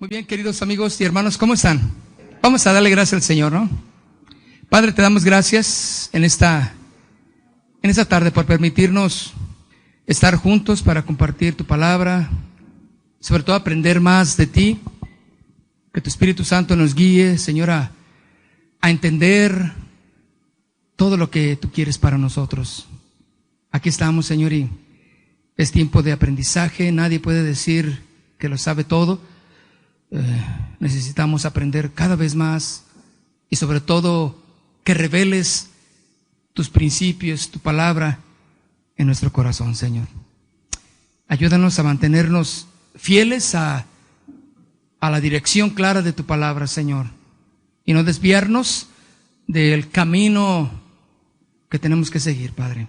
Muy bien, queridos amigos y hermanos, ¿cómo están? Vamos a darle gracias al Señor, ¿no? Padre, te damos gracias en esta tarde por permitirnos estar juntos para compartir tu palabra, sobre todo aprender más de ti, que tu Espíritu Santo nos guíe, Señor, a entender todo lo que tú quieres para nosotros. Aquí estamos, Señor, y es tiempo de aprendizaje. Nadie puede decir que lo sabe todo. Necesitamos aprender cada vez más y sobre todo que reveles tus principios, tu palabra en nuestro corazón, Señor. Ayúdanos a mantenernos fieles a la dirección clara de tu palabra, Señor, y no desviarnos del camino que tenemos que seguir, Padre,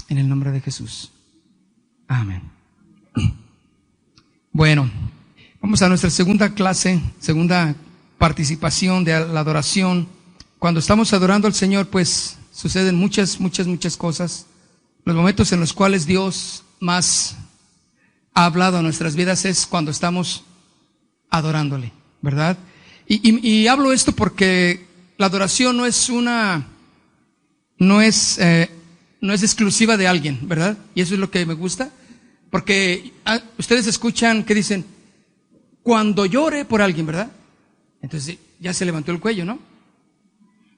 en el nombre de Jesús. Amén. Bueno, vamos a nuestra segunda clase, segunda participación de la adoración. Cuando estamos adorando al Señor, pues suceden muchas cosas. Los momentos en los cuales Dios más ha hablado a nuestras vidas es cuando estamos adorándole, ¿verdad? Y hablo esto porque la adoración no es exclusiva de alguien, ¿verdad? Y eso es lo que me gusta, porque ustedes escuchan que dicen, cuando llore por alguien, ¿verdad? Entonces ya se levantó el cuello, ¿no?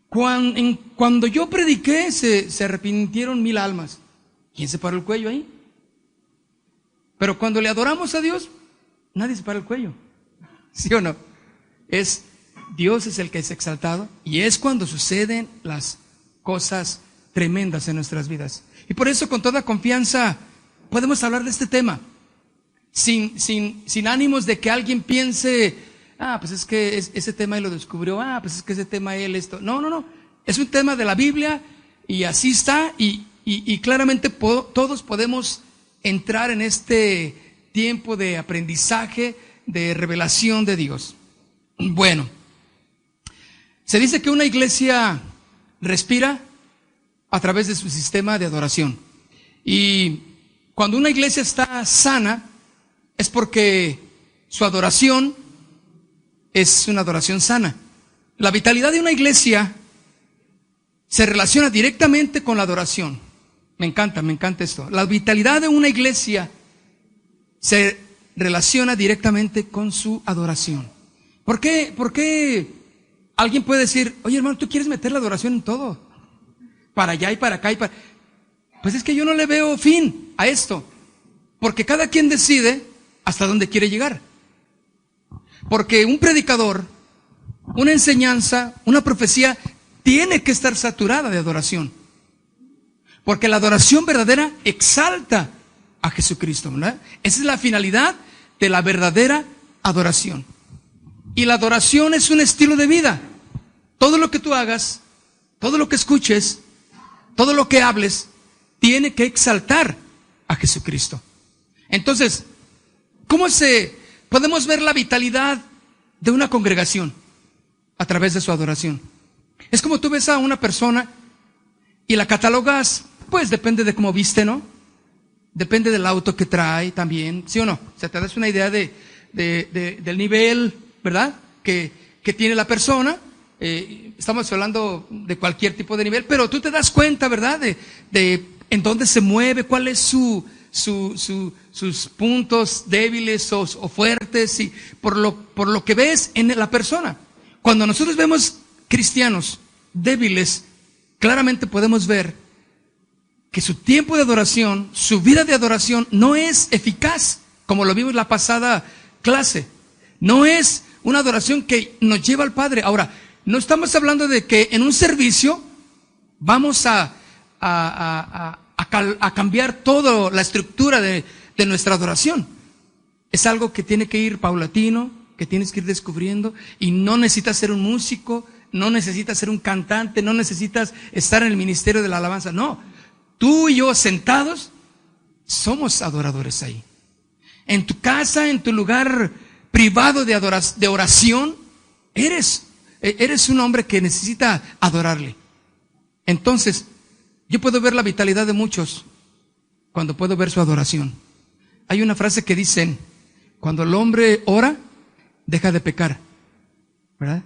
Cuando yo prediqué, se arrepintieron 1000 almas. ¿Quién se paró el cuello ahí? Pero cuando le adoramos a Dios, nadie se para el cuello. ¿Sí o no? Dios es el que es exaltado, y es cuando suceden las cosas tremendas en nuestras vidas. Y por eso, con toda confianza, podemos hablar de este tema. Sin ánimos de que alguien piense, pues es que ese tema él lo descubrió, pues es que ese tema él esto. No. Es un tema de la Biblia y así está, y claramente todos podemos entrar en este tiempo de aprendizaje, de revelación de Dios. Bueno, se dice que una iglesia respira a través de su sistema de adoración. Y cuando una iglesia está sana, es porque su adoración es una adoración sana. La vitalidad de una iglesia se relaciona directamente con la adoración. Me encanta esto. La vitalidad de una iglesia se relaciona directamente con su adoración. ¿Por qué alguien puede decir, oye hermano, tú quieres meter la adoración en todo? Para allá y para acá y para... Pues es que yo no le veo fin a esto. Porque cada quien decide hasta dónde quiere llegar. Porque un predicador, una enseñanza, una profecía, tiene que estar saturada de adoración. Porque la adoración verdadera exalta a Jesucristo, ¿verdad? Esa es la finalidad de la verdadera adoración. Y la adoración es un estilo de vida. Todo lo que tú hagas, todo lo que escuches, todo lo que hables, tiene que exaltar a Jesucristo. Entonces, ¿cómo podemos ver la vitalidad de una congregación? A través de su adoración. Es como tú ves a una persona y la catalogas, pues depende de cómo viste, ¿no? Depende del auto que trae también, ¿sí o no? O sea, te das una idea del nivel, ¿verdad? Que tiene la persona. Estamos hablando de cualquier tipo de nivel, pero tú te das cuenta, ¿verdad? De en dónde se mueve, cuál es sus puntos débiles o fuertes, y por lo que ves en la persona. Cuando nosotros vemos cristianos débiles, claramente podemos ver que su tiempo de adoración, su vida de adoración no es eficaz, como lo vimos en la pasada clase. No es una adoración que nos lleva al Padre. Ahora, no estamos hablando de que en un servicio vamos a cambiar toda la estructura de nuestra adoración. Es algo que tiene que ir paulatino, que tienes que ir descubriendo, y no necesitas ser un músico, no necesitas ser un cantante, no necesitas estar en el ministerio de la alabanza. No, tú y yo sentados somos adoradores ahí. En tu casa, en tu lugar privado de oración, eres un hombre que necesita adorarle. Entonces, yo puedo ver la vitalidad de muchos cuando puedo ver su adoración. Hay una frase que dicen, cuando el hombre ora, deja de pecar, ¿verdad?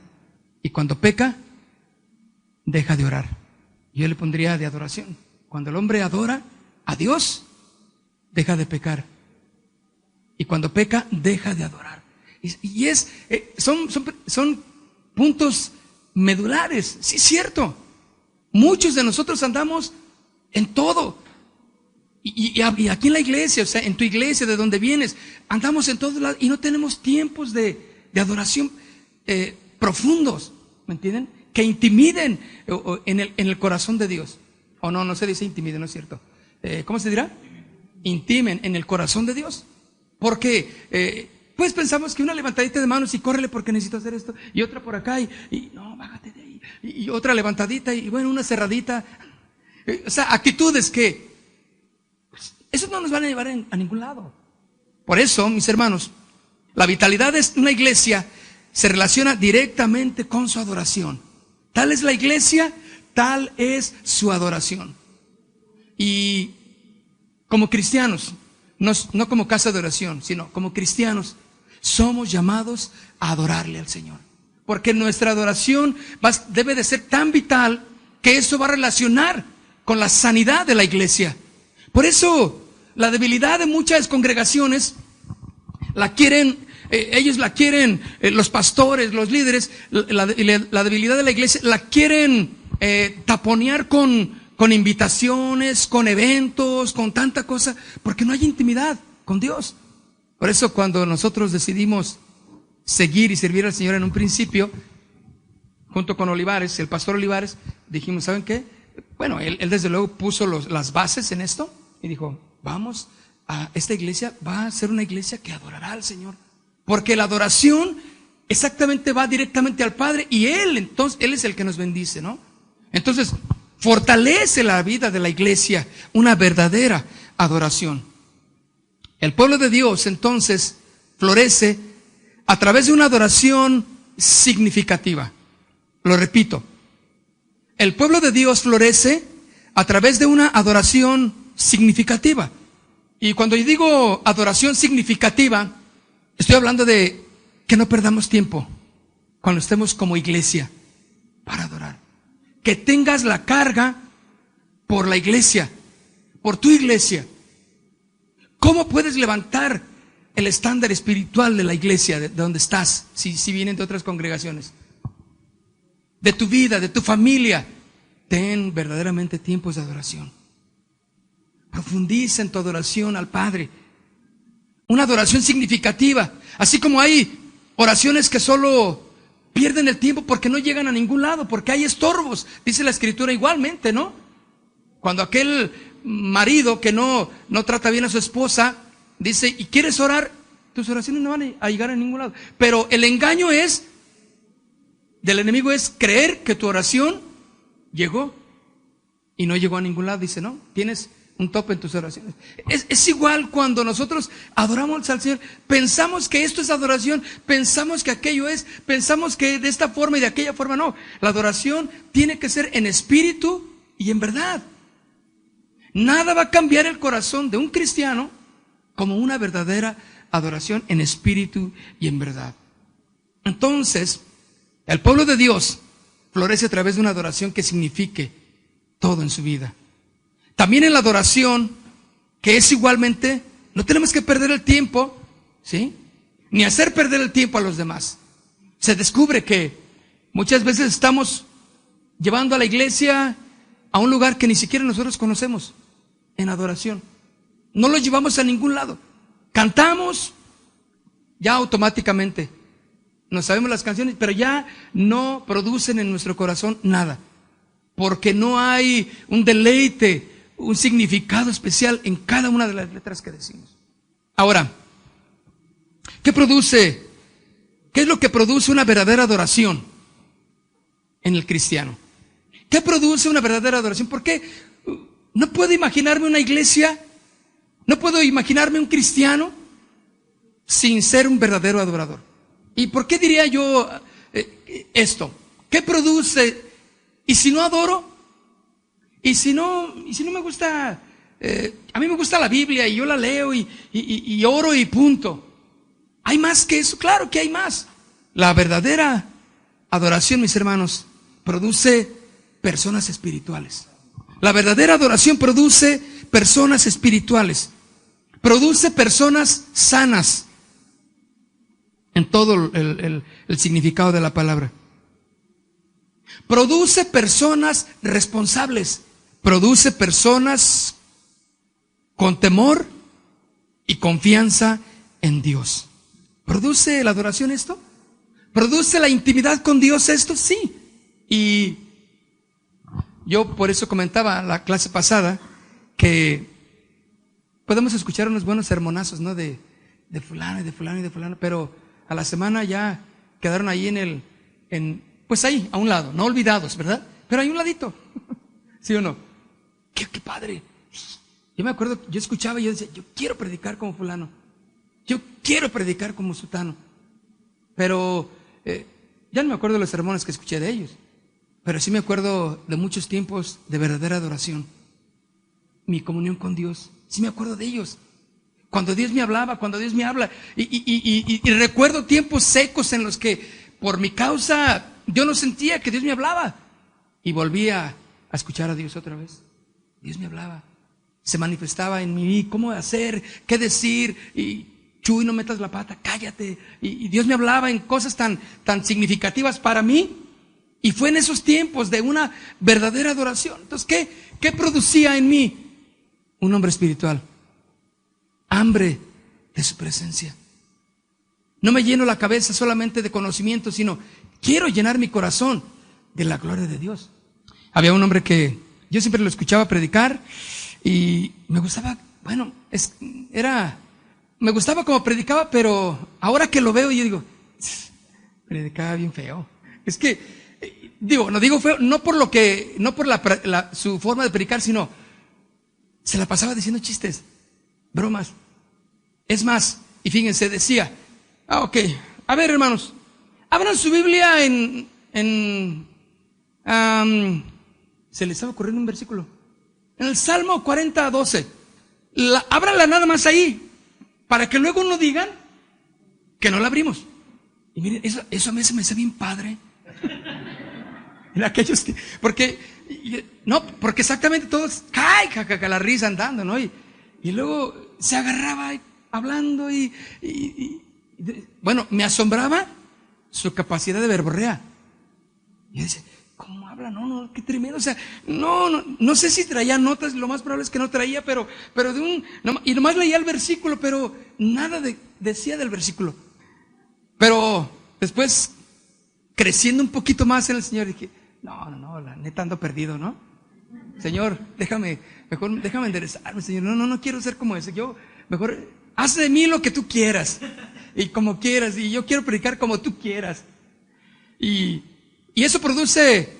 Y cuando peca, deja de orar. Yo le pondría de adoración. Cuando el hombre adora a Dios, deja de pecar. Y cuando peca, deja de adorar. Y son puntos medulares. Sí, es cierto. Muchos de nosotros andamos en todo. Y aquí en la iglesia, o sea, en tu iglesia, de donde vienes, andamos en todos lados y no tenemos tiempos de adoración profundos, ¿me entienden? Que intimiden en el corazón de Dios. O no se dice intimiden, no es cierto. ¿Cómo se dirá? Intimen en el corazón de Dios. Porque pues pensamos que una levantadita de manos y córrele porque necesito hacer esto, y otra por acá y no, bájate de ahí, y otra levantadita y bueno, una cerradita. O sea, actitudes que pues, eso no nos van a llevar a ningún lado. Por eso, mis hermanos, la vitalidad de una iglesia se relaciona directamente con su adoración. Tal es la iglesia, tal es su adoración. Y como cristianos, no como casa de oración, sino como cristianos, somos llamados a adorarle al Señor. Porque nuestra adoración debe de ser tan vital que eso va a relacionar con la sanidad de la iglesia. Por eso, la debilidad de muchas congregaciones ellos la quieren, los pastores, los líderes, la debilidad de la iglesia la quieren taponear con invitaciones, con eventos, con tanta cosa, porque no hay intimidad con Dios. Por eso cuando nosotros decidimos seguir y servir al Señor en un principio, junto con Olivares, el pastor Olivares, dijimos, ¿saben qué? Bueno, él desde luego puso las bases en esto y dijo, vamos a esta iglesia, va a ser una iglesia que adorará al Señor. Porque la adoración exactamente va directamente al Padre y Él es el que nos bendice, ¿no? Entonces, fortalece la vida de la iglesia una verdadera adoración. El pueblo de Dios entonces florece a través de una adoración significativa. Lo repito, el pueblo de Dios florece a través de una adoración significativa. Y cuando yo digo adoración significativa, estoy hablando de que no perdamos tiempo cuando estemos como iglesia para adorar. Que tengas la carga por la iglesia, por tu iglesia. ¿Cómo puedes levantar el estándar espiritual de la iglesia, de donde estás, si vienen de otras congregaciones? De tu vida, de tu familia. Ten verdaderamente tiempos de adoración. Profundiza en tu adoración al Padre. Una adoración significativa. Así como hay oraciones que solo pierden el tiempo porque no llegan a ningún lado, porque hay estorbos. Dice la Escritura igualmente, ¿no? Cuando aquel marido que no trata bien a su esposa, dice, ¿y quieres orar? Tus oraciones no van a llegar a ningún lado. Pero el engaño del enemigo es creer que tu oración llegó y no llegó a ningún lado. Dice, no, tienes un tope en tus oraciones. Es igual cuando nosotros adoramos al Señor, pensamos que esto es adoración, pensamos que aquello es, pensamos que de esta forma y de aquella forma. No, la adoración tiene que ser en espíritu y en verdad. Nada va a cambiar el corazón de un cristiano como una verdadera adoración en espíritu y en verdad. Entonces, el pueblo de Dios florece a través de una adoración que signifique todo en su vida. También en la adoración, que es igualmente, no tenemos que perder el tiempo, ¿sí? Ni hacer perder el tiempo a los demás. Se descubre que muchas veces estamos llevando a la iglesia a un lugar que ni siquiera nosotros conocemos en adoración. No lo llevamos a ningún lado. Cantamos ya automáticamente. No sabemos las canciones, pero ya no producen en nuestro corazón nada. Porque no hay un deleite, un significado especial en cada una de las letras que decimos. Ahora, ¿qué es lo que produce una verdadera adoración en el cristiano? ¿Qué produce una verdadera adoración? Porque no puedo imaginarme una iglesia, no puedo imaginarme un cristiano sin ser un verdadero adorador. ¿Y por qué diría yo esto? ¿Qué produce? ¿Y si no adoro? ¿Y si no me gusta? A mí me gusta la Biblia y yo la leo y oro y punto. ¿Hay más que eso? Claro que hay más. La verdadera adoración, mis hermanos, produce personas espirituales. La verdadera adoración produce personas espirituales. Produce personas sanas en todo el significado de la palabra. Produce personas responsables. Produce personas con temor y confianza en Dios. ¿Produce la adoración esto? ¿Produce la intimidad con Dios esto? Sí. Y yo por eso comentaba la clase pasada que podemos escuchar unos buenos sermonazos, ¿no? De fulano y de fulano y de fulano, pero a la semana ya quedaron ahí pues ahí, a un lado, no olvidados, ¿verdad? Pero hay un ladito. ¿Sí o no? ¡Qué padre! Yo me acuerdo, yo escuchaba y yo decía, yo quiero predicar como fulano. Yo quiero predicar como sutano. Pero ya no me acuerdo de los sermones que escuché de ellos. Pero sí me acuerdo de muchos tiempos de verdadera adoración. Mi comunión con Dios. Sí me acuerdo de ellos. Cuando Dios me hablaba, cuando Dios me habla. Y recuerdo tiempos secos en los que por mi causa yo no sentía que Dios me hablaba. Y volvía a escuchar a Dios otra vez. Dios me hablaba. Se manifestaba en mí cómo hacer, qué decir. Y Chuy, no metas la pata, cállate. Y Dios me hablaba en cosas tan significativas para mí. Y fue en esos tiempos de una verdadera adoración. Entonces, ¿qué producía en mí? Un hombre espiritual. Hambre de su presencia. No me lleno la cabeza solamente de conocimiento, sino quiero llenar mi corazón de la gloria de Dios. Había un hombre que yo siempre lo escuchaba predicar y me gustaba, me gustaba como predicaba, pero ahora que lo veo yo digo, predicaba bien feo. Es que no digo feo, no por su forma de predicar, sino se la pasaba diciendo chistes, bromas. Es más, y fíjense, decía, ok, a ver hermanos, abran su Biblia se les estaba ocurriendo un versículo, en el Salmo 40:12, ábranla nada más ahí, para que luego no digan que no la abrimos. Y miren, eso a mí se me hace bien padre. En aquellos porque exactamente todos caen la risa andando, ¿no? Y luego se agarraba hablando bueno, me asombraba su capacidad de verborrea. Y yo decía, ¿cómo habla? No, qué tremendo. O sea, no sé si traía notas, lo más probable es que no traía, pero y nomás leía el versículo, pero nada decía del versículo. Pero después, creciendo un poquito más en el Señor, dije, no, la neta ando perdido, ¿no? Señor, déjame enderezarme, Señor. No quiero ser como ese. Yo, mejor, haz de mí lo que tú quieras. Y como quieras. Y yo quiero predicar como tú quieras. Y eso produce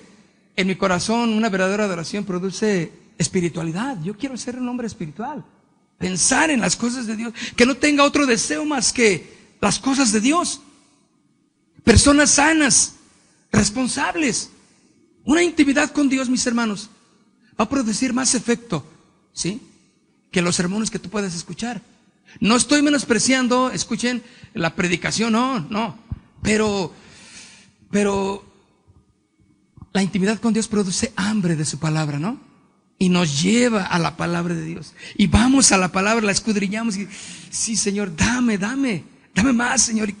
en mi corazón una verdadera adoración, produce espiritualidad. Yo quiero ser un hombre espiritual. Pensar en las cosas de Dios. Que no tenga otro deseo más que las cosas de Dios. Personas sanas, responsables. Una intimidad con Dios, mis hermanos, va a producir más efecto, ¿sí?, que los sermones que tú puedas escuchar. No estoy menospreciando, escuchen, la predicación, no. Pero la intimidad con Dios produce hambre de su palabra, ¿no? Y nos lleva a la palabra de Dios. Y vamos a la palabra, la escudriñamos y sí, Señor, dame más, Señor.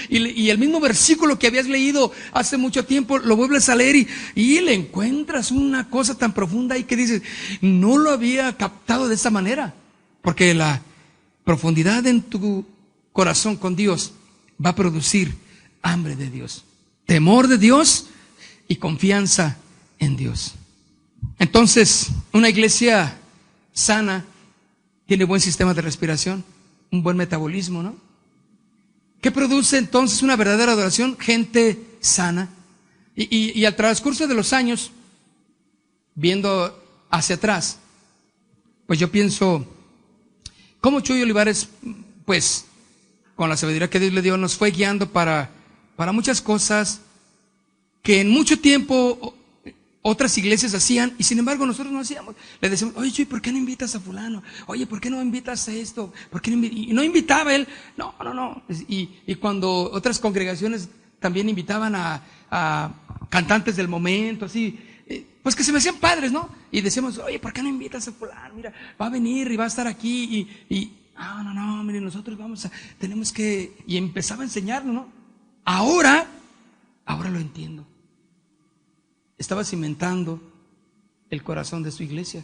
Y el mismo versículo que habías leído hace mucho tiempo, lo vuelves a leer y le encuentras una cosa tan profunda ahí que dices, no lo había captado de esa manera. Porque la profundidad en tu corazón con Dios va a producir hambre de Dios, temor de Dios y confianza en Dios. Entonces, una iglesia sana tiene buen sistema de respiración, un buen metabolismo, ¿no? ¿Qué produce entonces una verdadera adoración? Gente sana. Y al transcurso de los años, viendo hacia atrás, pues yo pienso, cómo Chuy Olivares, pues, con la sabiduría que Dios le dio, nos fue guiando para muchas cosas que en mucho tiempo otras iglesias hacían, y sin embargo nosotros no hacíamos. Le decíamos, oye Chuy, ¿por qué no invitas a fulano? Oye, ¿por qué no invitas a esto? ¿Por qué no y no invitaba él? No. Y cuando otras congregaciones también invitaban a cantantes del momento, así, pues que se me hacían padres, ¿no? Y decíamos, oye, ¿por qué no invitas a fulano? Mira, va a venir y va a estar aquí no, mire, nosotros tenemos que, y empezaba a enseñarlo, ¿no? Ahora lo entiendo. Estaba cimentando el corazón de su iglesia.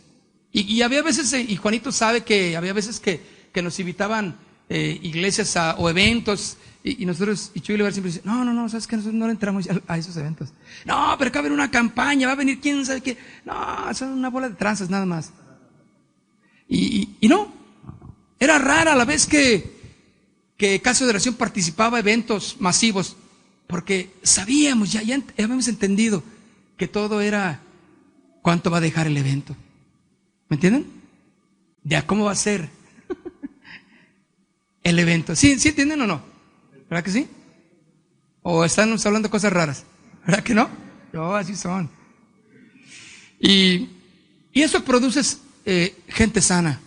Y había veces, y Juanito sabe que había veces que nos invitaban iglesias o eventos, y nosotros, y Chuy Olivar siempre dice, no, sabes que nosotros no le entramos a esos eventos. No, pero acá va a haber una campaña, va a venir quién sabe qué. No, son una bola de tranzas nada más. Y no, era rara la vez que Casa de Oración participaba en eventos masivos, porque sabíamos, ya habíamos entendido que todo era cuánto va a dejar el evento. ¿Me entienden? Ya cómo va a ser el evento. ¿Sí entienden o no? ¿Verdad que sí? ¿O están hablando cosas raras? ¿Verdad que no? No, así son. Y eso produce gente sana.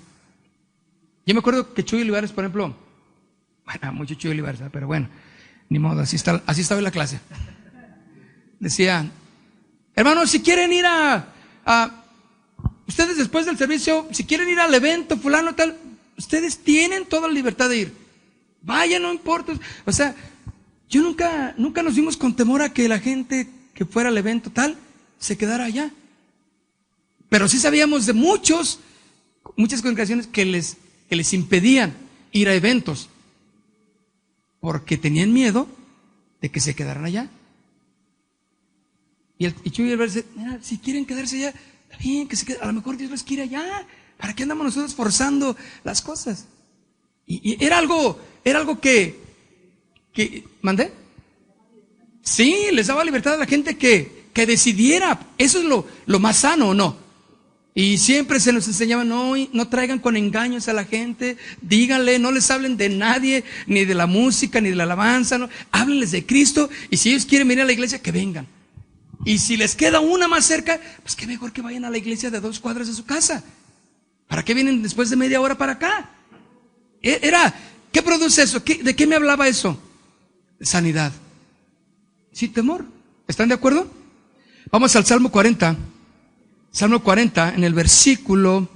Yo me acuerdo que Chuy Olivares, por ejemplo, bueno, mucho Chuy Olivares, pero bueno, ni modo, así estaba en la clase. Decía, hermanos, si quieren ir ustedes después del servicio, si quieren ir al evento fulano tal, ustedes tienen toda la libertad de ir. Vayan, no importa. O sea, yo nunca nos dimos con temor a que la gente que fuera al evento tal se quedara allá. Pero sí sabíamos de muchas congregaciones que les impedían ir a eventos porque tenían miedo de que se quedaran allá. Y Chuy dice, mira, si quieren quedarse allá, está bien, que se queden. A lo mejor Dios les quiere allá. ¿Para qué andamos nosotros forzando las cosas? Y era algo que ¿mandé? Sí, les daba libertad a la gente que decidiera. Eso es lo más sano, ¿o no? Y siempre se nos enseñaba, no traigan con engaños a la gente, díganle, no les hablen de nadie, ni de la música, ni de la alabanza, no, háblenles de Cristo, y si ellos quieren venir a la iglesia, que vengan. Y si les queda una más cerca, pues qué mejor que vayan a la iglesia de 2 cuadras de su casa. ¿Para qué vienen después de media hora para acá? ¿Qué produce eso? ¿De qué me hablaba eso? Sanidad. Sin temor. ¿Están de acuerdo? Vamos al Salmo 40. Salmo 40, en el versículo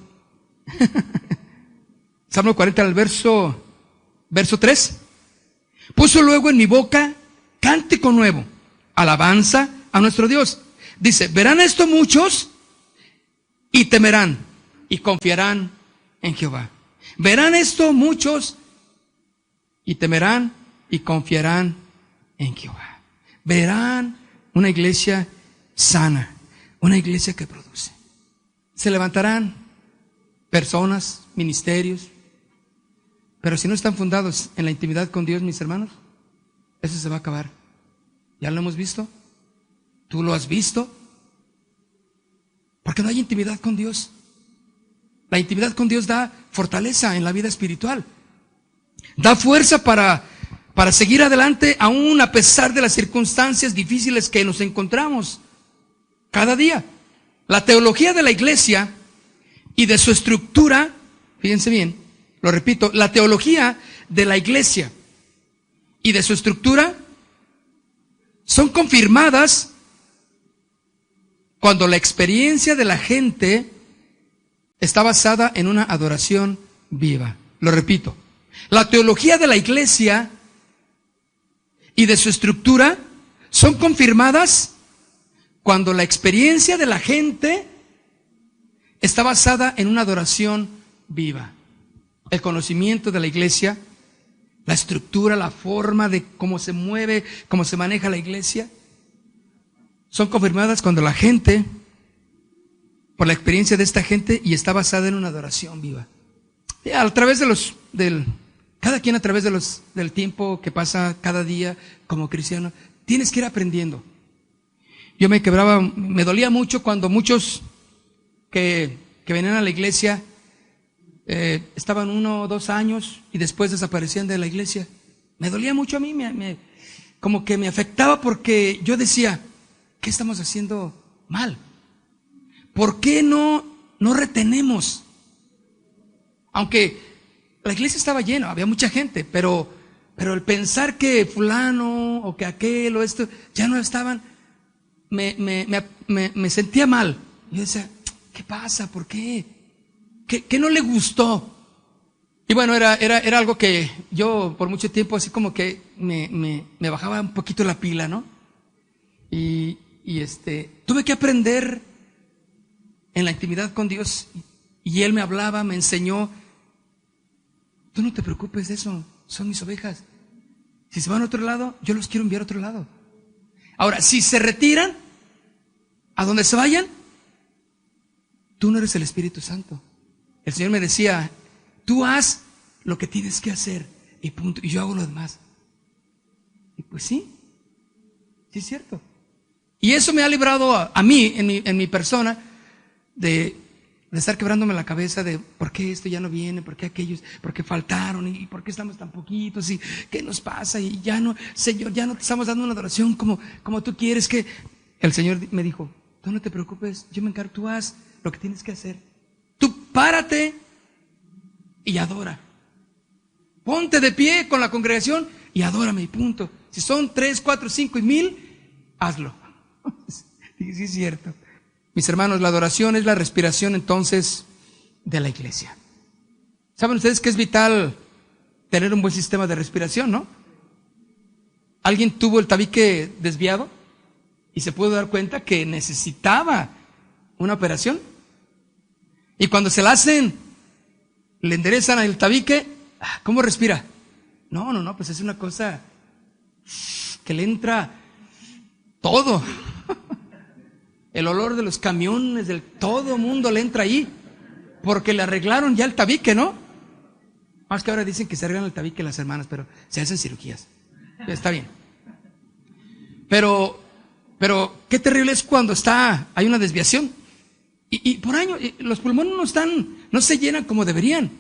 Salmo 40, en el verso 3. Puso luego en mi boca cántico nuevo, alabanza a nuestro Dios. Dice, verán esto muchos y temerán y confiarán en Jehová. Verán esto muchos y temerán y confiarán en Jehová. Verán una iglesia sana, una iglesia que produce. Se levantarán personas, ministerios, pero si no están fundados en la intimidad con Dios, mis hermanos, eso se va a acabar. ¿Ya lo hemos visto? ¿Tú lo has visto? Porque no hay intimidad con Dios. La intimidad con Dios da fortaleza en la vida espiritual. Da fuerza para seguir adelante aún a pesar de las circunstancias difíciles que nos encontramos cada día. La teología de la iglesia y de su estructura, fíjense bien, lo repito, la teología de la iglesia y de su estructura son confirmadas cuando la experiencia de la gente está basada en una adoración viva. Lo repito, la teología de la iglesia y de su estructura son confirmadas cuando la experiencia de la gente está basada en una adoración viva. El conocimiento de la iglesia, la estructura, la forma de cómo se mueve, cómo se maneja la iglesia, son confirmadas cuando la gente, por la experiencia de esta gente, y está basada en una adoración viva. Y a través cada quien a través del tiempo que pasa cada día como cristiano, tienes que ir aprendiendo. Yo me dolía mucho cuando muchos que venían a la iglesia estaban 1 o 2 años y después desaparecían de la iglesia. Me dolía mucho a mí, como que me afectaba porque yo decía, ¿qué estamos haciendo mal? ¿Por qué no retenemos? Aunque la iglesia estaba llena, había mucha gente, pero Pero el pensar que fulano o que aquel o esto ya no estaban, me sentía mal. Yo decía, ¿qué pasa? ¿Por qué? ¿Qué no le gustó? Y bueno, era algo que yo por mucho tiempo así como que me bajaba un poquito la pila, ¿no? Y tuve que aprender en la intimidad con Dios, y Él me hablaba, me enseñó. Tú no te preocupes de eso, son mis ovejas. Si se van a otro lado, yo los quiero enviar a otro lado. Ahora, si se retiran, a donde se vayan, tú no eres el Espíritu Santo. El Señor me decía, tú haz lo que tienes que hacer y punto, y yo hago lo demás. Y pues sí es cierto. Y eso me ha librado a mí, en mi persona, de estar quebrándome la cabeza de por qué esto ya no viene, por qué aquellos, por qué faltaron, y por qué estamos tan poquitos, y qué nos pasa, y ya no, Señor, ya no te estamos dando una adoración como tú quieres. Que el Señor me dijo, tú no te preocupes, yo me encargo, tú haz lo que tienes que hacer. Tú párate y adora. Ponte de pie con la congregación y adórame, y punto. Si son 3, 4, 5 y 1000, hazlo. Sí, es cierto. Mis hermanos, la adoración es la respiración entonces de la iglesia. ¿Saben ustedes que es vital tener un buen sistema de respiración, no? ¿Alguien tuvo el tabique desviado y se pudo dar cuenta que necesitaba una operación? Y cuando se la hacen, le enderezan el tabique, ¿cómo respira? No, pues es una cosa que le entra todo. El olor de los camiones, del todo mundo le entra ahí, porque le arreglaron ya el tabique, ¿no? Más que ahora dicen que se arreglan el tabique las hermanas, pero se hacen cirugías. Está bien. Pero qué terrible es cuando hay una desviación. Y por año, los pulmones no se llenan como deberían.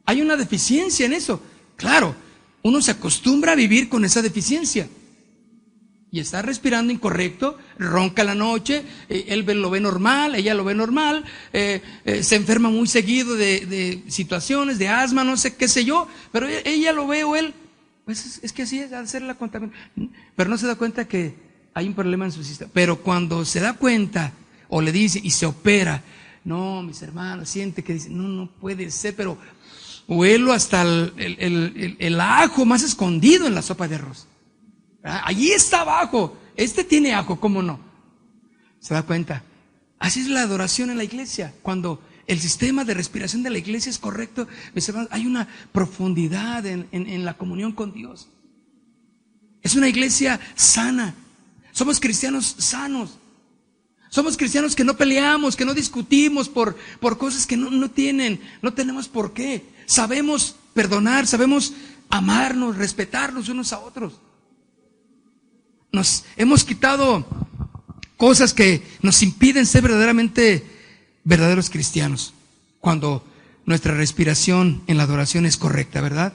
Hay una deficiencia en eso. Claro, uno se acostumbra a vivir con esa deficiencia. Y está respirando incorrecto, ronca la noche, él lo ve normal, ella lo ve normal, se enferma muy seguido de situaciones, de asma, no sé qué sé yo, pero ella lo ve o él, pues es que así es, ha de ser la contaminación. Pero no se da cuenta que hay un problema en su sistema. Pero cuando se da cuenta, o le dice y se opera, no, mis hermanos, siente que dice, no puede ser, pero huelo hasta el ajo más escondido en la sopa de arroz. Allí está abajo. Tiene ajo, ¿cómo no? ¿Se da cuenta? Así es la adoración en la iglesia. Cuando el sistema de respiración de la iglesia es correcto, mis hermanos, hay una profundidad en la comunión con Dios. Es una iglesia sana. Somos cristianos sanos. Somos cristianos que no peleamos, que no discutimos por cosas que no tenemos por qué. Sabemos perdonar, sabemos amarnos, respetarnos unos a otros. Nos hemos quitado cosas que nos impiden ser verdaderos cristianos, cuando nuestra respiración en la adoración es correcta, ¿verdad?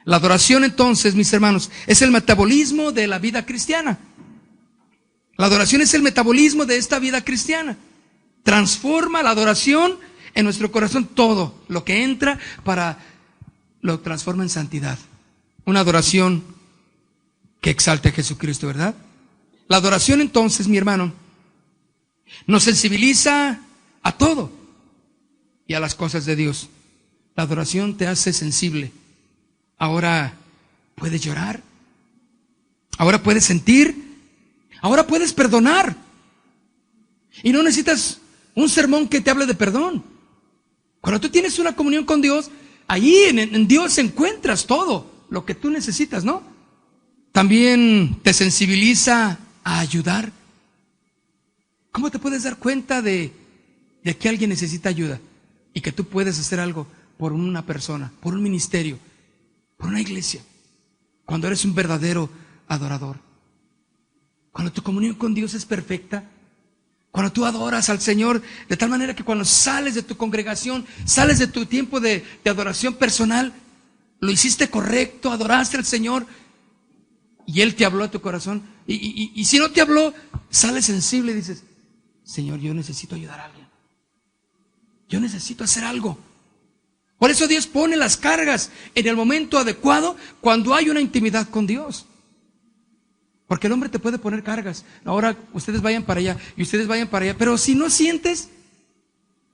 La adoración entonces, mis hermanos, es el metabolismo de la vida cristiana. La adoración es el metabolismo de esta vida cristiana. Transforma la adoración en nuestro corazón, todo lo que entra lo transforma en santidad. Una adoración que exalte a Jesucristo, ¿verdad? La adoración entonces, mi hermano, nos sensibiliza a todo y a las cosas de Dios. La adoración te hace sensible. Ahora puedes llorar, ahora puedes sentir, ahora puedes perdonar. Y no necesitas un sermón que te hable de perdón. Cuando tú tienes una comunión con Dios, allí en Dios encuentras todo lo que tú necesitas, ¿no? También te sensibiliza a ayudar. ¿Cómo te puedes dar cuenta de que alguien necesita ayuda y que tú puedes hacer algo por una persona, por un ministerio, por una iglesia? Cuando eres un verdadero adorador. Cuando tu comunión con Dios es perfecta. Cuando tú adoras al Señor de tal manera que cuando sales de tu congregación, sales de tu tiempo de adoración personal, lo hiciste correcto, adoraste al Señor y Él te habló a tu corazón. Y si no te habló, sales sensible y dices, Señor, yo necesito ayudar a alguien. Yo necesito hacer algo. Por eso Dios pone las cargas en el momento adecuado cuando hay una intimidad con Dios. Porque el hombre te puede poner cargas. Ahora ustedes vayan para allá y ustedes vayan para allá. Pero si no sientes,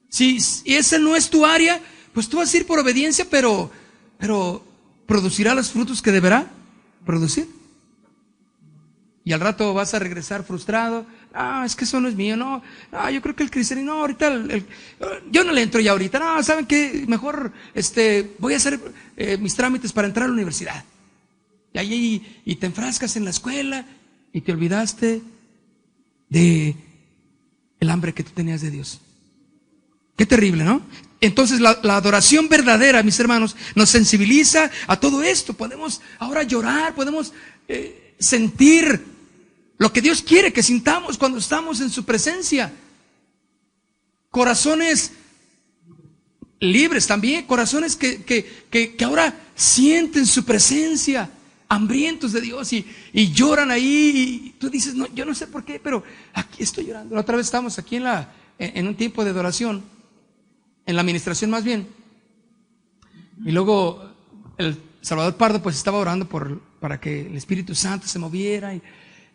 si esa no es tu área, pues tú vas a ir por obediencia, pero producirá los frutos que deberá producir. Y al rato vas a regresar frustrado. Es que eso no es mío. No, yo creo que el cristianismo, no, ahorita yo no le entro ya ahorita. No, ¿saben qué? Mejor voy a hacer mis trámites para entrar a la universidad. Y ahí y te enfrascas en la escuela y te olvidaste de el hambre que tú tenías de Dios. Qué terrible, ¿no? Entonces la adoración verdadera, mis hermanos, nos sensibiliza a todo esto. Podemos ahora llorar, podemos sentir lo que Dios quiere que sintamos cuando estamos en su presencia. Corazones libres también, corazones que ahora sienten su presencia, hambrientos de Dios y lloran ahí. Y tú dices, no, yo no sé por qué, pero aquí estoy llorando. La otra vez estábamos aquí en un tiempo de adoración, en la administración más bien. Y luego el Salvador Pardo pues estaba orando para que el Espíritu Santo se moviera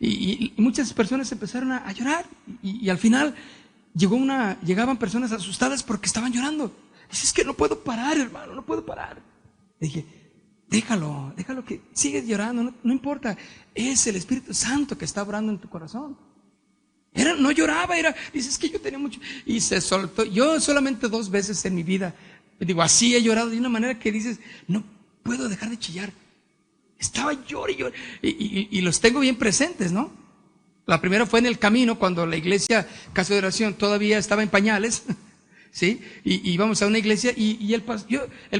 y muchas personas empezaron a llorar y al final llegaban personas asustadas porque estaban llorando. Dices, es que no puedo parar, hermano, no puedo parar. Le dije, déjalo que sigues llorando, no importa, es el Espíritu Santo que está orando en tu corazón. No lloraba, dices que yo tenía mucho, y se soltó. Yo solamente 2 veces en mi vida, así he llorado de una manera que dices, no puedo dejar de chillar. Estaba llorando y los tengo bien presentes, ¿no? La primera fue en el camino, cuando la iglesia Casa de Oración todavía estaba en pañales, ¿sí? Y íbamos a una iglesia y el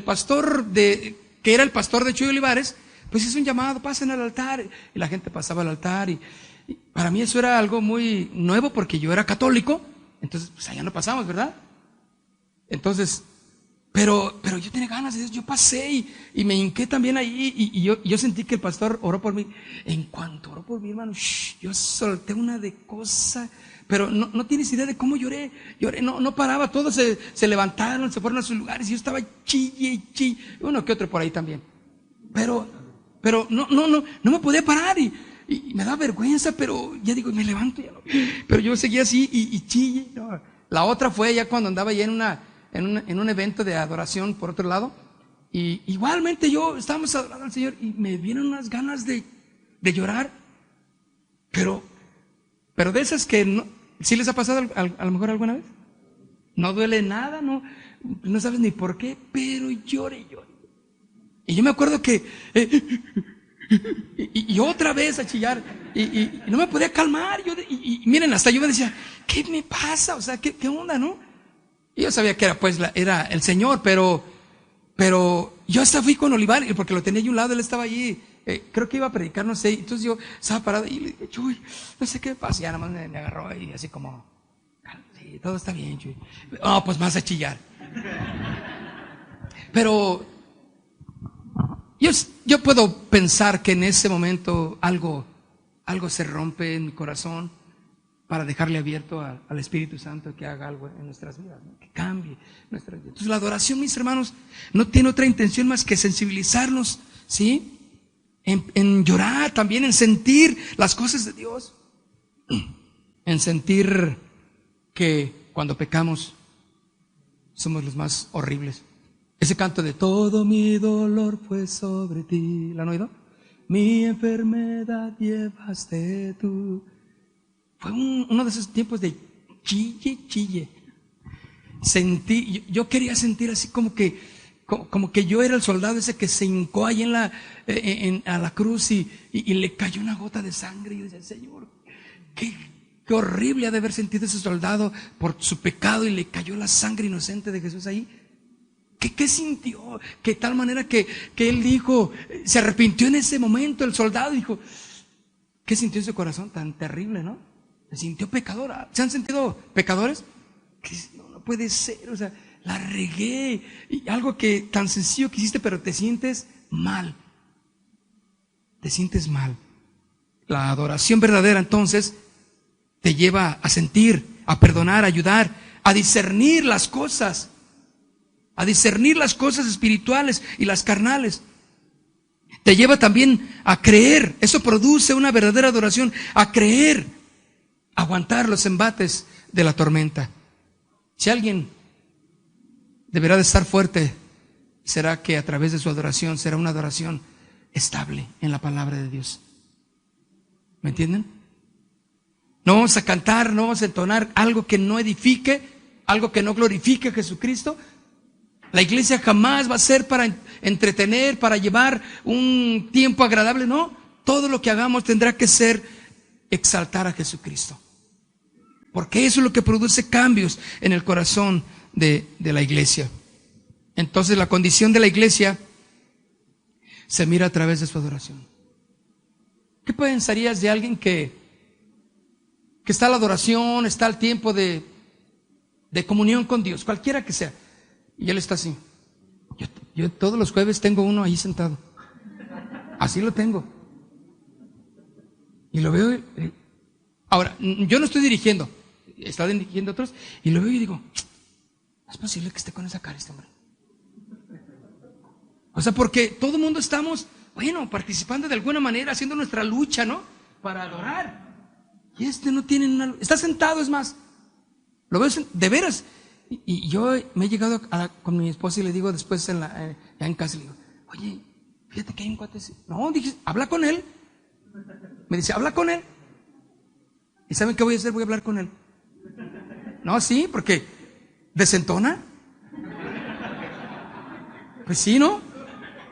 pastor que era el pastor de Chuy Olivares, pues hizo un llamado, pasen al altar, y la gente pasaba al altar y para mí eso era algo muy nuevo porque yo era católico, entonces pues allá no pasamos, ¿verdad? Entonces, pero yo tenía ganas de Dios, yo pasé y me hinqué también ahí y yo sentí que el pastor oró por mí. En cuanto oró por mí, hermano, yo solté una de cosa, pero no tienes idea de cómo lloré, no paraba, todos se levantaron, se fueron a sus lugares y yo estaba chille, uno que otro por ahí también, pero no me podía parar y me da vergüenza, pero ya digo, me levanto, ya no. Pero yo seguía así y chille. No. La otra fue ya cuando andaba ya en un evento de adoración por otro lado, y igualmente estábamos adorando al Señor y me vieron unas ganas de llorar, pero de esas que no, ¿sí les ha pasado a lo mejor alguna vez? No duele nada, no sabes ni por qué, pero llore. Y yo me acuerdo que y otra vez a chillar y no me podía calmar. Y miren, hasta yo me decía, ¿qué me pasa? O sea, ¿qué onda, no? Y yo sabía que era el Señor, pero yo hasta fui con Olivar, porque lo tenía yo a un lado, él estaba allí, creo que iba a predicar, no sé, entonces yo estaba parado y le dije, Chuy, no sé qué me pasa, y nada más me agarró y así como, sí, todo está bien, Chuy. Pues más a chillar. Pero yo puedo pensar que en ese momento algo se rompe en mi corazón para dejarle abierto al Espíritu Santo que haga algo en nuestras vidas, ¿no? Que cambie nuestras vidas. Entonces la adoración, mis hermanos, no tiene otra intención más que sensibilizarnos, ¿sí? En llorar también, en sentir las cosas de Dios, en sentir que cuando pecamos somos los más horribles. Ese canto de todo mi dolor fue sobre ti, ¿lo han oído? Mi enfermedad llevaste tú. Fue uno de esos tiempos de chille. Sentí, yo quería sentir así como que yo era el soldado ese que se hincó ahí a la cruz y le cayó una gota de sangre. Y yo decía, Señor, qué horrible ha de haber sentido ese soldado por su pecado y le cayó la sangre inocente de Jesús ahí. ¿Qué sintió? Que tal manera que él dijo, se arrepintió en ese momento el soldado, dijo, ¿qué sintió en su corazón tan terrible, no? Se sintió pecador. ¿Se han sentido pecadores? Que no puede ser, o sea, la regué. Y algo que tan sencillo que hiciste, pero te sientes mal. Te sientes mal. La adoración verdadera, entonces, te lleva a sentir, a perdonar, a ayudar, a discernir las cosas, a discernir las cosas espirituales y las carnales. Te lleva también a creer. Eso produce una verdadera adoración. A creer, aguantar los embates de la tormenta. Si alguien deberá de estar fuerte, será que a través de su adoración será una adoración estable en la palabra de Dios. ¿Me entienden? No vamos a cantar, no vamos a entonar algo que no edifique, algo que no glorifique a Jesucristo. La iglesia jamás va a ser para entretener, para llevar un tiempo agradable. No, todo lo que hagamos tendrá que ser exaltar a Jesucristo. Porque eso es lo que produce cambios en el corazón de la iglesia. Entonces la condición de la iglesia se mira a través de su adoración. ¿Qué pensarías de alguien que está a la adoración, está al tiempo de comunión con Dios, cualquiera que sea, y él está así? Yo todos los jueves tengo uno ahí sentado. Así lo tengo. Y lo veo. Ahora, yo no estoy dirigiendo, está dirigiendo a otros, y lo veo y digo, ¿es posible que esté con esa cara este hombre? O sea, porque todo el mundo estamos, participando de alguna manera, haciendo nuestra lucha, ¿no? Para adorar. Y no tiene está sentado, es más. Lo veo de veras. Y yo me he llegado con mi esposa y le digo después ya en casa, le digo, oye, fíjate que hay un cuate así. No, dije, habla con él. Me dice, habla con él. ¿Y saben qué voy a hacer? Voy a hablar con él. No, sí, porque desentona. Pues sí, ¿no?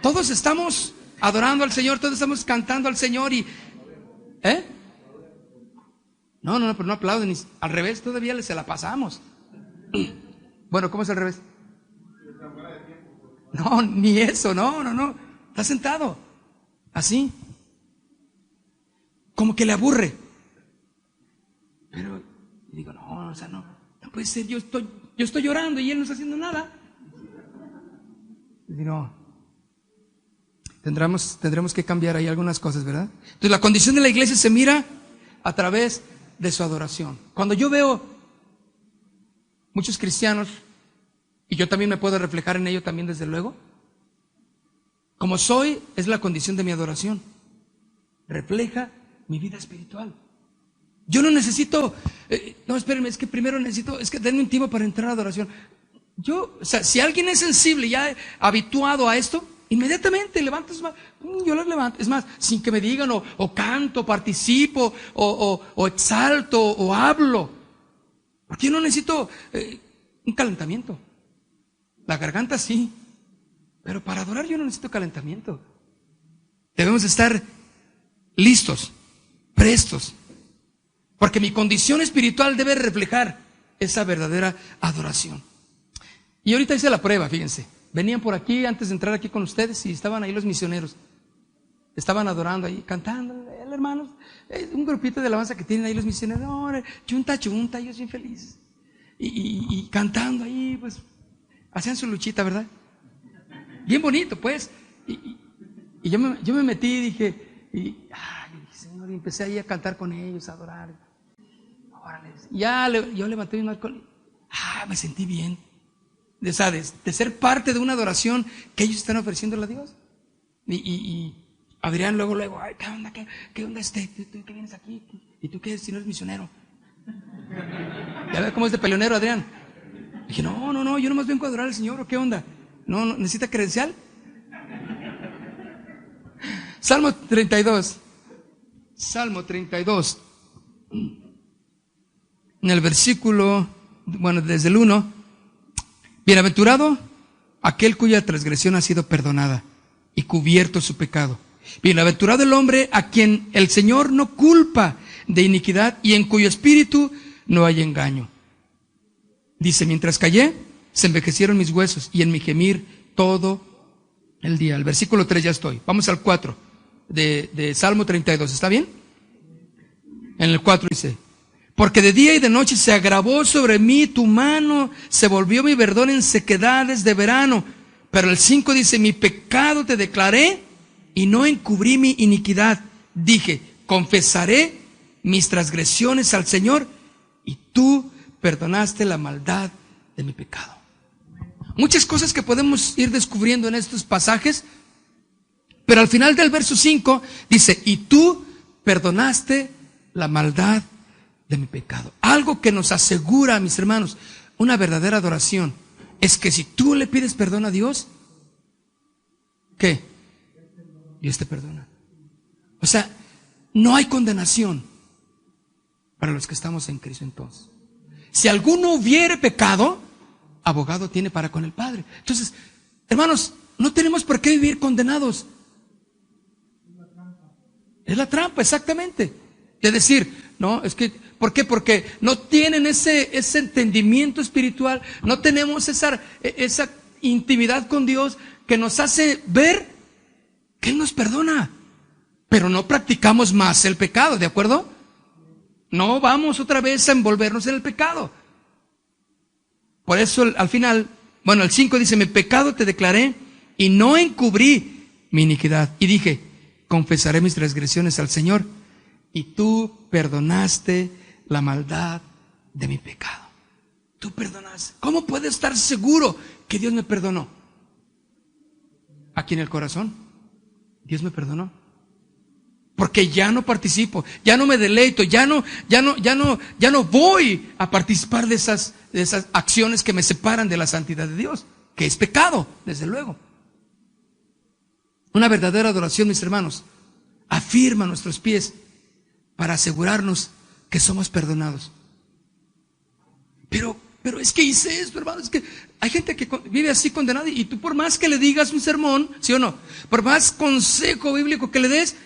Todos estamos adorando al Señor, todos estamos cantando al Señor y... No, pero no aplauden. Al revés, todavía se la pasamos. Bueno, ¿cómo es al revés? No, ni eso, no. Está sentado, así. Como que le aburre. Pero digo, no puede ser, yo estoy llorando y él no está haciendo nada. Y digo, tendremos que cambiar ahí algunas cosas, ¿verdad? Entonces la condición de la iglesia se mira a través de su adoración. Cuando yo veo muchos cristianos, y yo también me puedo reflejar en ello también desde luego, como soy, es la condición de mi adoración. Refleja mi vida espiritual. Yo no necesito, no, espérenme, es que primero denme un tiempo para entrar a adoración. Si alguien es sensible, ya habituado a esto, inmediatamente levanto sus manos. Yo las levanto, es más, sin que me digan, o canto, participo, o exalto, o hablo. Porque yo no necesito un calentamiento. La garganta sí, pero para adorar yo no necesito calentamiento. Debemos estar listos, prestos, porque mi condición espiritual debe reflejar esa verdadera adoración. Y ahorita hice la prueba, fíjense. Venían por aquí antes de entrar aquí con ustedes y estaban ahí los misioneros. Estaban adorando ahí, cantando, hermanos, un grupito de alabanza que tienen ahí los misioneros. No, chunta, ellos bien felices. Y cantando ahí, pues, hacían su luchita, ¿verdad? Bien bonito, pues. Y yo me metí y dije, Señor, y empecé ahí a cantar con ellos, a adorar. Órale. Yo levanté mi mano, me sentí bien. De ser parte de una adoración que ellos están ofreciéndole a Dios. Y Adrián luego, ay, ¿qué onda? ¿Qué onda ¿Tú qué vienes aquí? ¿Y tú qué? Si no eres misionero. ¿Ya ves cómo es de peleonero, Adrián? Dije, no, yo nomás vengo a adorar al Señor, ¿o qué onda? No, ¿necesita credencial? Salmo 32. En el versículo, desde el 1. Bienaventurado aquel cuya transgresión ha sido perdonada y cubierto su pecado. Bienaventurado el hombre a quien el Señor no culpa de iniquidad y en cuyo espíritu no hay engaño. Dice, mientras callé, se envejecieron mis huesos y en mi gemir todo el día. El versículo 3 ya estoy. Vamos al 4 de Salmo 32. ¿Está bien? En el 4 dice, porque de día y de noche se agravó sobre mí tu mano, se volvió mi verdor en sequedades de verano. Pero el 5 dice, mi pecado te declaré y no encubrí mi iniquidad. Dije, confesaré mis transgresiones al Señor y tú perdonaste la maldad de mi pecado. Muchas cosas que podemos ir descubriendo en estos pasajes, pero al final del verso 5 dice, y tú perdonaste la maldad de mi pecado. Algo que nos asegura, mis hermanos, una verdadera adoración, es que si tú le pides perdón a Dios, ¿qué? Dios te perdona. O sea, no hay condenación para los que estamos en Cristo entonces. Si alguno hubiere pecado, abogado tiene para con el Padre. Entonces, hermanos, no tenemos por qué vivir condenados. Es la trampa, exactamente. De decir, no, es que, ¿por qué? Porque no tienen ese entendimiento espiritual, no tenemos esa intimidad con Dios que nos hace ver que Él nos perdona, pero no practicamos más el pecado, ¿de acuerdo? No vamos otra vez a envolvernos en el pecado. Por eso al final, bueno, el 5 dice, mi pecado te declaré y no encubrí mi iniquidad. Y dije, confesaré mis transgresiones al Señor y tú perdonaste la maldad de mi pecado. Tú perdonaste. ¿Cómo puedo estar seguro que Dios me perdonó? Aquí en el corazón, Dios me perdonó. Porque ya no participo, ya no me deleito, ya no voy a participar de esas acciones que me separan de la santidad de Dios, que es pecado, desde luego. Una verdadera adoración, mis hermanos, afirma nuestros pies para asegurarnos que somos perdonados. Pero es que hice esto, hermano, es que hay gente que vive así condenada y tú por más que le digas un sermón, ¿sí o no? Por más consejo bíblico que le des,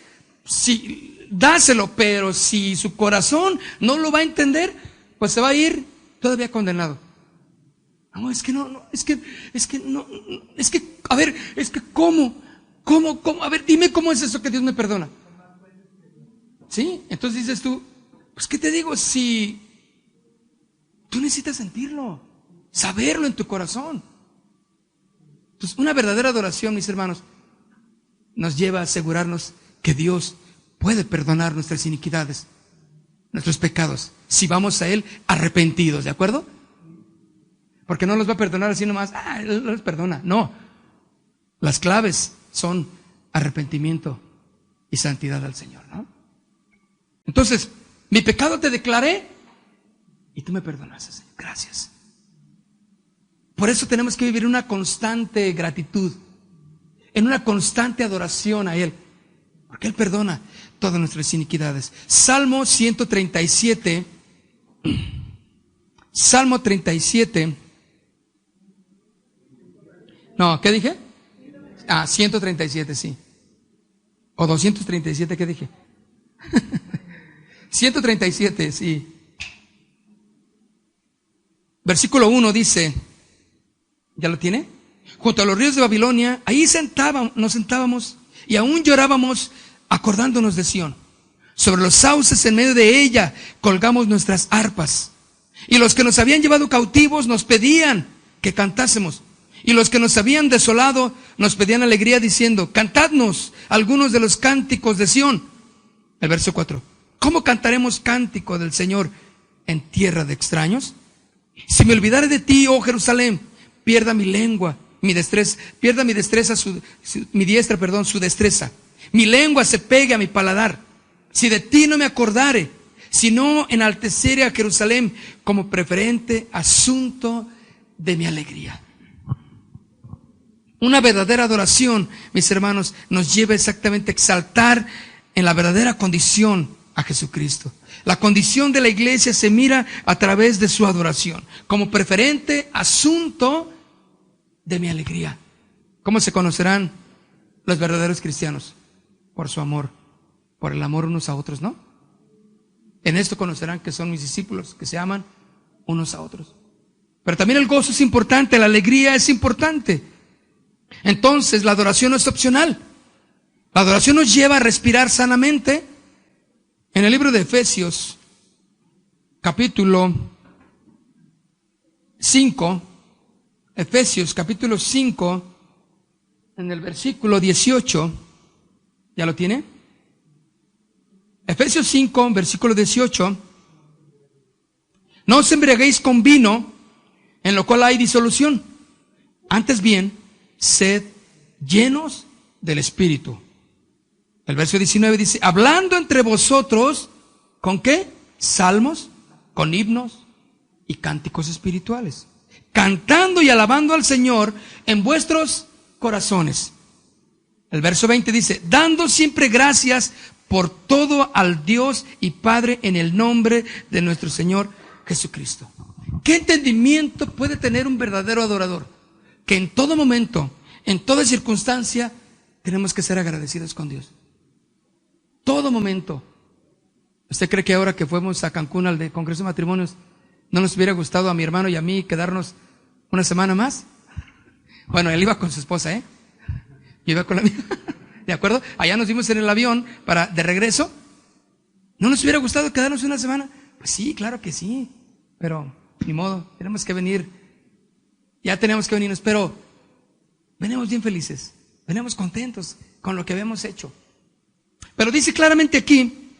sí, dáselo, pero si su corazón no lo va a entender, pues se va a ir todavía condenado. No, es que a ver, es que ¿cómo? A ver, dime cómo es eso que Dios me perdona. ¿Sí? Entonces dices tú, pues ¿qué te digo? Si tú necesitas sentirlo, saberlo en tu corazón. Entonces, una verdadera adoración, mis hermanos, nos lleva a asegurarnos que Dios puede perdonar nuestras iniquidades, nuestros pecados, si vamos a Él arrepentidos, ¿de acuerdo? Porque no los va a perdonar así nomás, Él los perdona. No, las claves son arrepentimiento y santidad al Señor, ¿no? Entonces, mi pecado te declaré y tú me perdonaste, Señor. Gracias. Por eso tenemos que vivir una constante gratitud, en una constante adoración a Él, porque Él perdona todas nuestras iniquidades. Salmo 137, Salmo 37. No, ¿qué dije? 137, sí. O 237, ¿qué dije? 137, sí. Versículo 1 dice, ¿ya lo tiene? Junto a los ríos de Babilonia, ahí nos sentábamos y aún llorábamos acordándonos de Sión. Sobre los sauces en medio de ella colgamos nuestras arpas. Y los que nos habían llevado cautivos nos pedían que cantásemos. Y los que nos habían desolado nos pedían alegría diciendo, cantadnos algunos de los cánticos de Sión. El verso 4. ¿Cómo cantaremos cántico del Señor en tierra de extraños? Si me olvidare de ti, oh Jerusalén, pierda mi lengua, mi diestra, su destreza. Mi lengua se pegue a mi paladar. Si de ti no me acordare, sino enalteciere a Jerusalén como preferente asunto de mi alegría. Una verdadera adoración, mis hermanos, nos lleva exactamente a exaltar en la verdadera condición a Jesucristo. La condición de la iglesia se mira a través de su adoración, como preferente asunto de mi alegría. ¿Cómo se conocerán los verdaderos cristianos? Por su amor, por el amor unos a otros, ¿no? En esto conocerán que son mis discípulos, que se aman unos a otros. Pero también el gozo es importante, la alegría es importante. Entonces la adoración no es opcional. La adoración nos lleva a respirar sanamente. En el libro de Efesios, capítulo 5, Efesios capítulo 5, en el versículo 18, ¿ya lo tiene? Efesios 5, versículo 18, no os embriaguéis con vino, en lo cual hay disolución, Antes bien, sed llenos del Espíritu. El verso 19 dice, hablando entre vosotros, ¿con qué? Salmos, con himnos y cánticos espirituales, cantando y alabando al Señor en vuestros corazones. El verso 20 dice, dando siempre gracias por todo al Dios y Padre en el nombre de nuestro Señor Jesucristo. ¿Qué entendimiento puede tener un verdadero adorador? Que en todo momento, en toda circunstancia, tenemos que ser agradecidos con Dios. Todo momento. ¿Usted cree que ahora que fuimos a Cancún al de Congreso de Matrimonios, no nos hubiera gustado a mi hermano y a mí quedarnos una semana más? Bueno, él iba con su esposa, yo iba con la mía. ¿De acuerdo? Allá nos vimos en el avión de regreso. ¿No nos hubiera gustado quedarnos una semana? Pues sí, claro que sí. Pero, ni modo, tenemos que venir. Ya tenemos que venirnos, pero venimos bien felices. Venimos contentos con lo que habíamos hecho. Pero dice claramente aquí,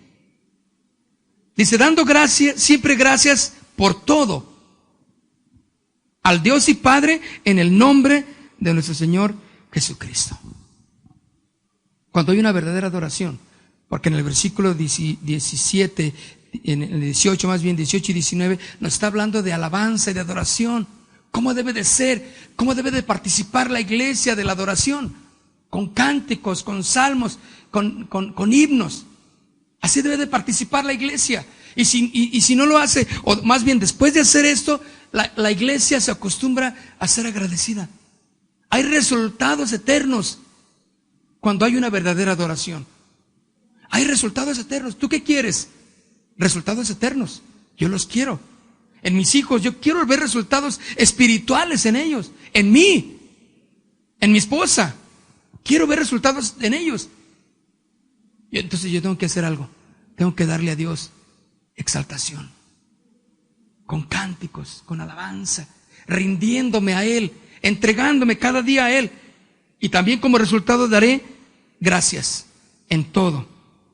dice, dando gracias, siempre gracias por todo al Dios y Padre en el nombre de nuestro Señor Jesucristo. Cuando hay una verdadera adoración, porque en el versículo 17, en el 18 más bien, 18 y 19, nos está hablando de alabanza y de adoración. ¿Cómo debe de ser? ¿Cómo debe de participar la iglesia de la adoración? Con cánticos, con salmos, con himnos. Así debe de participar la iglesia. Y si no lo hace, o más bien después de hacer esto, la iglesia se acostumbra a ser agradecida. Hay resultados eternos cuando hay una verdadera adoración. Hay resultados eternos. ¿Tú qué quieres? Resultados eternos. Yo los quiero. En mis hijos, yo quiero ver resultados espirituales en ellos. En mí. En mi esposa. Quiero ver resultados en ellos. Y entonces yo tengo que hacer algo. Tengo que darle a Dios exaltación. Con cánticos, con alabanza. Rindiéndome a Él. Entregándome cada día a Él. Y también como resultado daré gracias en todo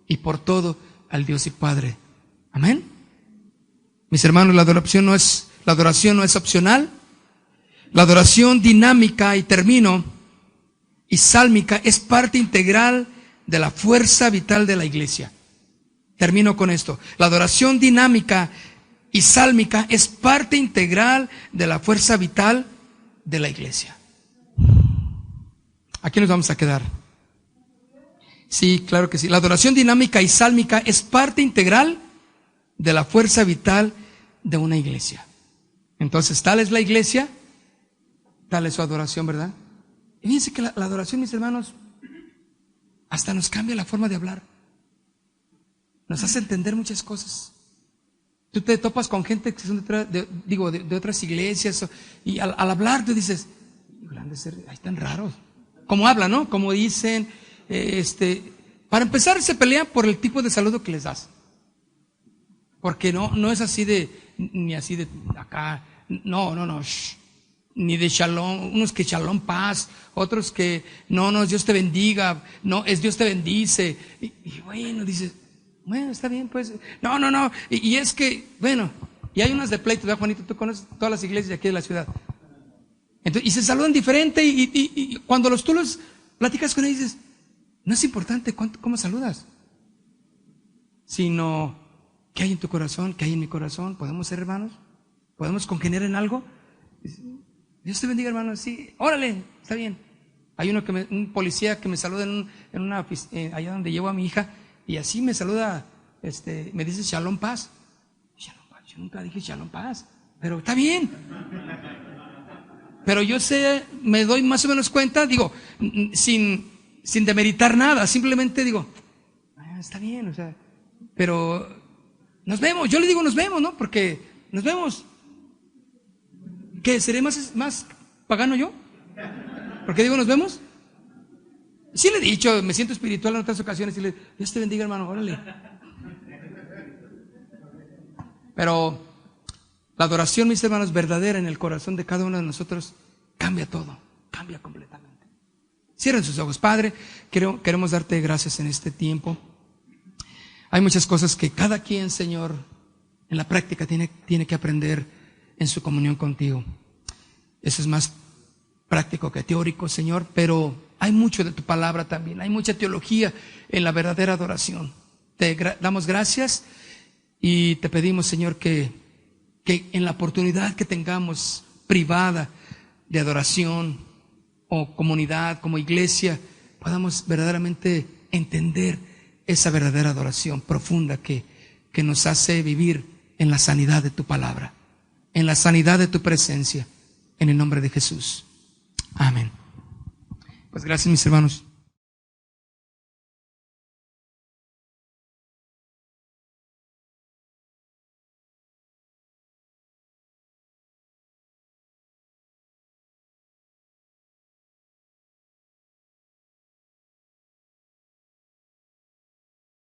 y por todo al Dios y Padre. Amén. Mis hermanos, la adoración no es opcional. La adoración dinámica, y termino, y sálmica es parte integral de la fuerza vital de la iglesia. Termino con esto. La adoración dinámica y sálmica es parte integral de la fuerza vital de la iglesia. Aquí nos vamos a quedar. Sí, claro que sí. La adoración dinámica y sálmica es parte integral de la fuerza vital de una iglesia. Entonces, tal es la iglesia, tal es su adoración, ¿verdad? Y fíjense que la adoración, mis hermanos, hasta nos cambia la forma de hablar. Nos hace entender muchas cosas. Tú te topas con gente que son de otras iglesias, y al hablar tú dices, ahí están raros. Como hablan, ¿no? Como dicen, para empezar se pelean por el tipo de saludo que les das. Porque no es así ni así de acá, no, ni de shalom, unos que shalom paz, otros que no, Dios te bendiga, no, es Dios te bendice, y bueno, dices, bueno, está bien, pues, no, y es que, bueno, y hay unas de pleito, ¿verdad, Juanito? Tú conoces todas las iglesias de aquí de la ciudad. Entonces, y se saludan diferente, y cuando tú los platicas con ellos, dices, no es importante cómo saludas, sino qué hay en tu corazón, qué hay en mi corazón. ¿Podemos ser hermanos? ¿Podemos congeniar en algo? Dios te bendiga, hermano. Sí, órale, está bien. Hay un policía que me saluda en una allá donde llevo a mi hija, y así me saluda, me dice Shalom Paz. Shalom Paz, yo nunca dije Shalom Paz, pero está bien. Pero yo me doy más o menos cuenta, digo, sin demeritar nada, simplemente digo, está bien, o sea, pero nos vemos, yo le digo nos vemos, ¿no? Porque nos vemos. ¿Qué? ¿Seré más pagano yo? ¿Por qué digo nos vemos? Sí le he dicho, me siento espiritual en otras ocasiones y Dios te bendiga, hermano, órale. Pero la adoración, mis hermanos, verdadera en el corazón de cada uno de nosotros, cambia todo, cambia completamente. Cierren sus ojos. Padre, queremos darte gracias en este tiempo. Hay muchas cosas que cada quien, Señor, en la práctica tiene que aprender en su comunión contigo. Eso es más práctico que teórico, Señor, pero hay mucho de tu palabra también, hay mucha teología en la verdadera adoración. Te damos gracias y te pedimos, Señor, que en la oportunidad que tengamos privada de adoración o comunidad, como iglesia, podamos verdaderamente entender esa verdadera adoración profunda que nos hace vivir en la sanidad de tu palabra, en la sanidad de tu presencia, en el nombre de Jesús. Amén. Pues gracias, mis hermanos.